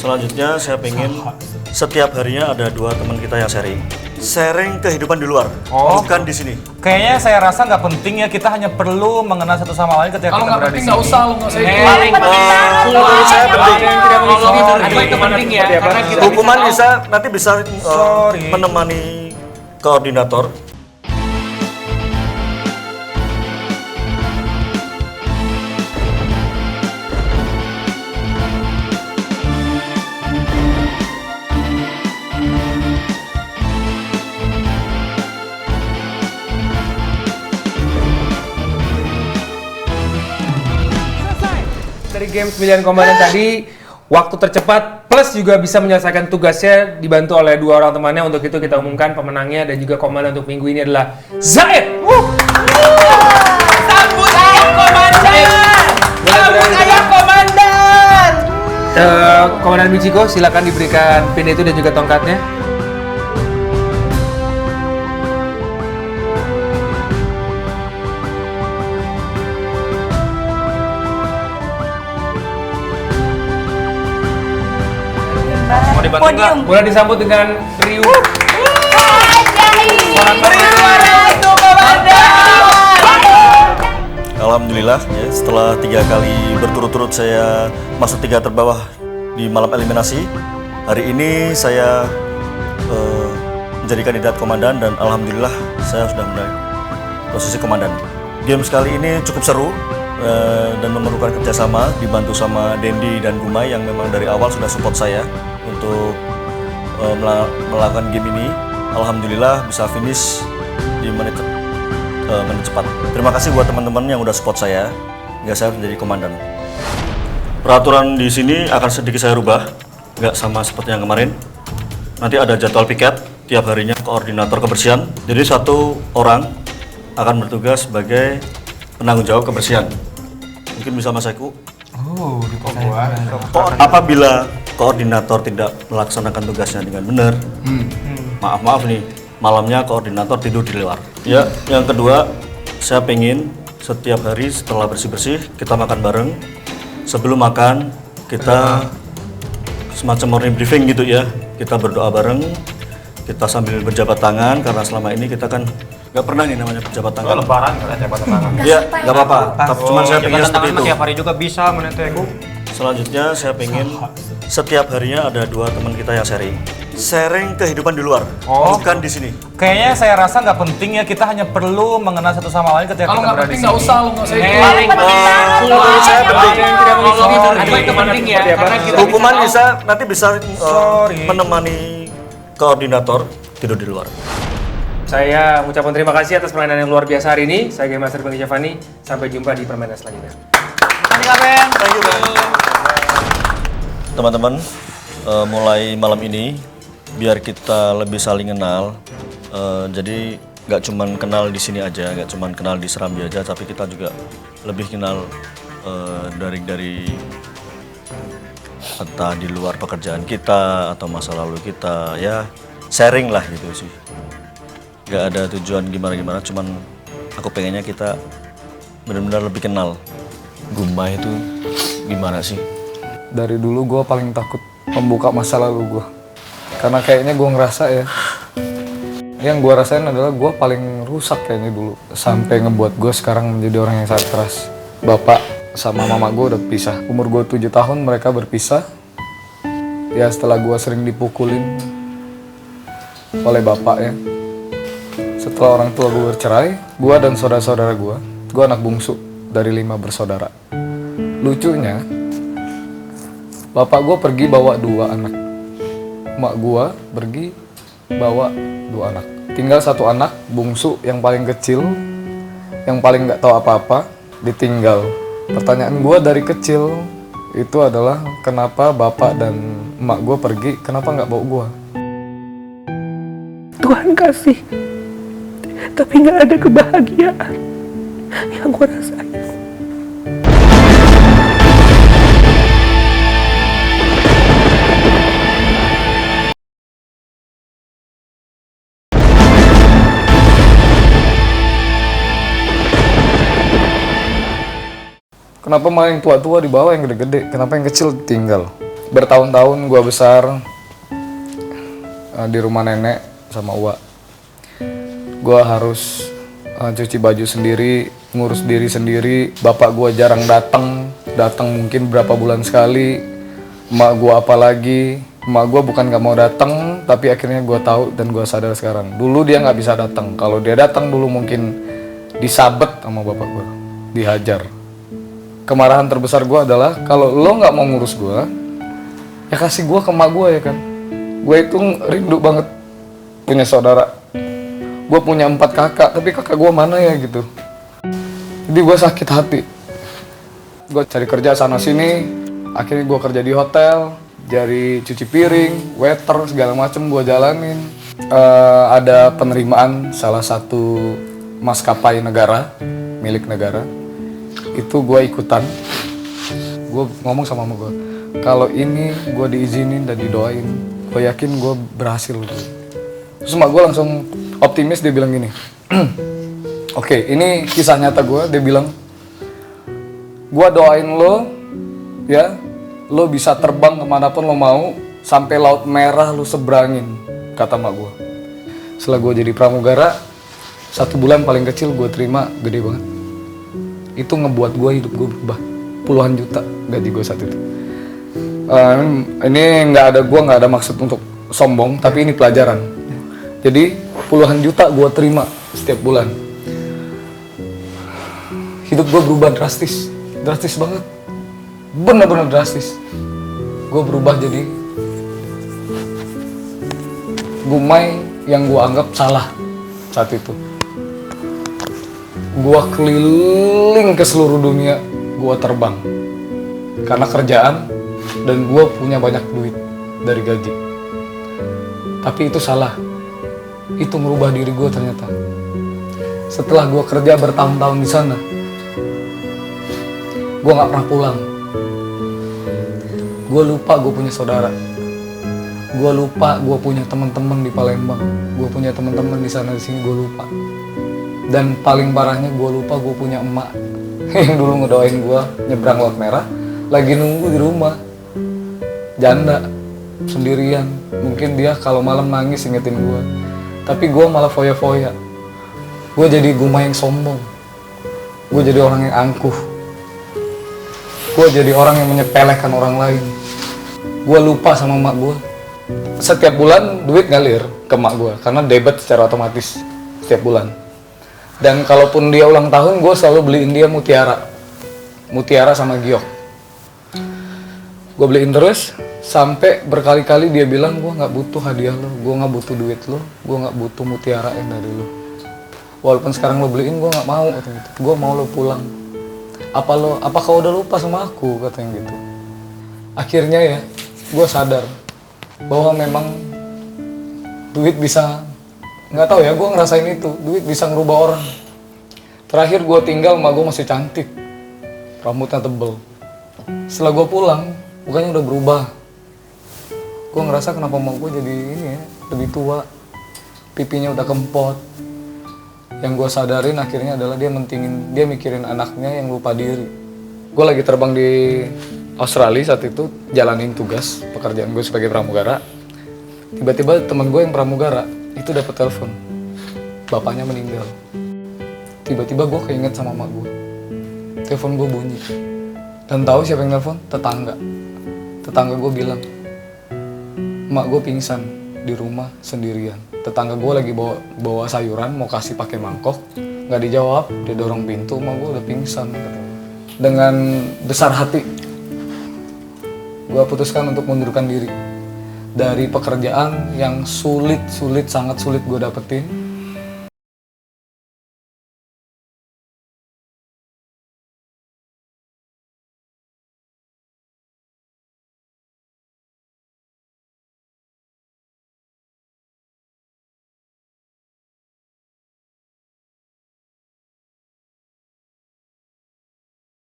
Selanjutnya saya pengen setiap harinya ada 2 teman kita yang sharing kehidupan di luar, bukan di sini. Kayaknya saya rasa nggak penting ya, kita hanya perlu mengenal satu sama lain ketika kita berada di sini. Kalau nggak penting nggak usah, lo nggak usah ikut. Menurut saya penting. Itu penting ya, karena kita Hukuman nanti bisa menemani koordinator. Dari game 9 komandan tadi, waktu tercepat plus juga bisa menyelesaikan tugasnya dibantu oleh 2 orang temannya. Untuk itu kita umumkan pemenangnya dan juga komandan untuk minggu ini adalah Zaid. Sambut ayah komandan! Sambut ayah komandan! Komandan Michiko, silakan diberikan pin itu dan juga tongkatnya. Mau dibantu nggak? Boleh disambut dengan riuh. Alhamdulillah ya, setelah 3 kali berturut-turut saya masuk 3 terbawah di malam eliminasi, hari ini saya menjadi kandidat komandan dan alhamdulillah saya sudah menaik posisi komandan. Game kali ini cukup seru dan memerlukan kerjasama, dibantu sama Dendi dan Gumai yang memang dari awal sudah support saya untuk melakukan game ini. Alhamdulillah bisa finish di menit cepat. Terima kasih buat teman-teman yang udah support saya hingga saya menjadi komandan. Peraturan di sini akan sedikit saya rubah, nggak sama seperti yang kemarin. Nanti ada jadwal piket tiap harinya, koordinator kebersihan. Jadi 1 orang akan bertugas sebagai penanggung jawab kebersihan. Mungkin bisa Mas Eko. Apabila koordinator tidak melaksanakan tugasnya dengan benar, maaf nih, malamnya koordinator tidur di luar. Ya, yang kedua, saya pengen setiap hari setelah bersih-bersih kita makan bareng. Sebelum makan kita semacam morning briefing gitu ya. Kita berdoa bareng, kita sambil berjabat tangan karena selama ini kita kan nggak pernah nih namanya berjabat tangan. Lebaran nggak jabat tangan. Iya, nggak apa-apa. Tapi cuman saya pengen seperti itu. Tiap hari juga bisa menentuku. Selanjutnya saya pengen setiap harinya ada 2 teman kita yang sharing kehidupan di luar, bukan di sini. Kayaknya saya rasa nggak penting ya, kita hanya perlu mengenal satu sama lain ketika Kalau kita nggak berada di penting sini. nggak usah, lo nggak usah ikut. Menurut saya penting. Itu penting ya, karena kita Hukuman nanti bisa menemani koordinator tidur di luar. Saya mengucapkan terima kasih atas permainan yang luar biasa hari ini. Saya Game Master Bang Syafani. Sampai jumpa di permainan selanjutnya. Thank you, Bang. Teman-teman, mulai malam ini biar kita lebih saling kenal. Jadi nggak cuman kenal di sini aja, nggak cuman kenal di Serambi aja, tapi kita juga lebih kenal dari entah di luar pekerjaan kita atau masa lalu kita, ya sharing lah gitu sih. Nggak ada tujuan gimana-gimana, cuman aku pengennya kita benar-benar lebih kenal. Gumai itu gimana sih? Dari dulu gue paling takut membuka masa lalu gue. Karena kayaknya gue ngerasa ya, yang gue rasain adalah gue paling rusak kayaknya dulu. Sampai ngebuat gue sekarang menjadi orang yang sangat keras. Bapak sama mama gue udah pisah. Umur gue 7 tahun mereka berpisah. Ya setelah gue sering dipukulin oleh bapak ya. Setelah orang tua gue bercerai, gue dan saudara-saudara gue anak bungsu dari 5 bersaudara. Lucunya, bapak gue pergi bawa 2 anak. Mak gue pergi bawa 2 anak. Tinggal 1 anak bungsu yang paling kecil, yang paling nggak tahu apa-apa, ditinggal. Pertanyaan gue dari kecil itu adalah kenapa bapak dan emak gue pergi, kenapa nggak bawa gue? Tuhan kasih, tapi nggak ada kebahagiaan yang gue rasain. Kenapa malah yang tua-tua dibawa, yang gede-gede? Kenapa yang kecil ditinggal? bertahun-tahun gue besar di rumah nenek sama Uwa. Gue harus cuci baju sendiri, ngurus diri sendiri. Bapak gue jarang datang mungkin berapa bulan sekali. Emak gue apalagi, emak gue bukan gak mau datang, tapi akhirnya gue tahu dan gue sadar sekarang. Dulu dia nggak bisa datang. Kalau dia datang dulu mungkin disabet sama bapak gue, dihajar. Kemarahan terbesar gue adalah kalau lo nggak mau ngurus gue, ya kasih gue ke emak gue ya kan. Gue itu rindu banget punya saudara. Gue punya 4 kakak, tapi kakak gue mana ya gitu. Jadi gue sakit hati. Gue cari kerja sana sini, akhirnya gue kerja di hotel, dari cuci piring, waiter, segala macem gue jalanin. Ada penerimaan salah satu maskapai negara, milik negara. Itu gue ikutan. Gue ngomong sama mama gue, kalau ini gue diizinin dan didoain, gue yakin gue berhasil. Terus emak gue langsung optimis, dia bilang gini, oke, ini kisah nyata gue. Dia bilang, gue doain lo, ya, lo bisa terbang kemanapun lo mau, sampai Laut Merah lo seberangin, kata emak gue. Setelah gue jadi pramugara, 1 bulan paling kecil gue terima gede banget. Itu ngebuat gue hidup gue berubah, puluhan juta gaji gue saat itu. Ini gue nggak ada maksud untuk sombong, tapi ini pelajaran. Jadi puluhan juta gue terima setiap bulan. Hidup gue berubah drastis banget, bener-bener drastis. Gue berubah jadi Gumai yang gue anggap salah saat itu. Gue keliling ke seluruh dunia, gue terbang karena kerjaan dan gue punya banyak duit dari gaji. Tapi itu salah. Itu merubah diri gue ternyata. Setelah gue kerja bertahun-tahun di sana, gue nggak pernah pulang. Gue lupa gue punya saudara. Gue lupa gue punya teman-teman di Palembang. Gue punya teman-teman di sana di sini, gue lupa. Dan paling parahnya gue lupa gue punya emak yang dulu ngedoain gue nyebrang Laut Merah, lagi nunggu di rumah, janda, sendirian. Mungkin dia kalau malam nangis ingetin gue, tapi gue malah foya-foya. Gue jadi Gumai yang sombong. Gue jadi orang yang angkuh. Gue jadi orang yang menyepelekan orang lain. Gue lupa sama emak gue. Setiap bulan duit ngalir ke emak gue karena debit secara otomatis setiap bulan. Dan kalaupun dia ulang tahun, gue selalu beliin dia mutiara sama giok. Gue beliin terus sampai berkali-kali dia bilang, gue nggak butuh hadiah lo, gue nggak butuh duit lo, gue nggak butuh mutiara yang dari lo. Walaupun sekarang lo beliin, gue nggak mau, katanya gitu. Gue mau lo pulang. Apa kau udah lupa sama aku, katanya gitu. Akhirnya ya, gue sadar bahwa memang duit bisa, nggak tahu ya, gue ngerasain itu, duit bisa ngerubah orang. Terakhir gue tinggal, emak gue masih cantik, rambutnya tebel. Setelah gue pulang, mukanya udah berubah. Gue ngerasa kenapa emak gue jadi ini ya, lebih tua, pipinya udah kempot. Yang gue sadarin akhirnya adalah dia mikirin anaknya yang lupa diri. Gue lagi terbang di Australia saat itu, jalanin tugas pekerjaan gue sebagai pramugara. Tiba-tiba teman gue yang pramugara itu dapat telepon, bapaknya meninggal. Tiba-tiba gue keinget sama emak gue. Telepon gue bunyi. Dan tahu siapa yang telepon? Tetangga gue bilang, emak gue pingsan di rumah sendirian. Tetangga gue lagi bawa sayuran, mau kasih pakai mangkok, nggak dijawab, dia dorong pintu, emak gue udah pingsan. Dengan besar hati, gue putuskan untuk mundurkan diri dari pekerjaan yang sangat sulit gue dapetin.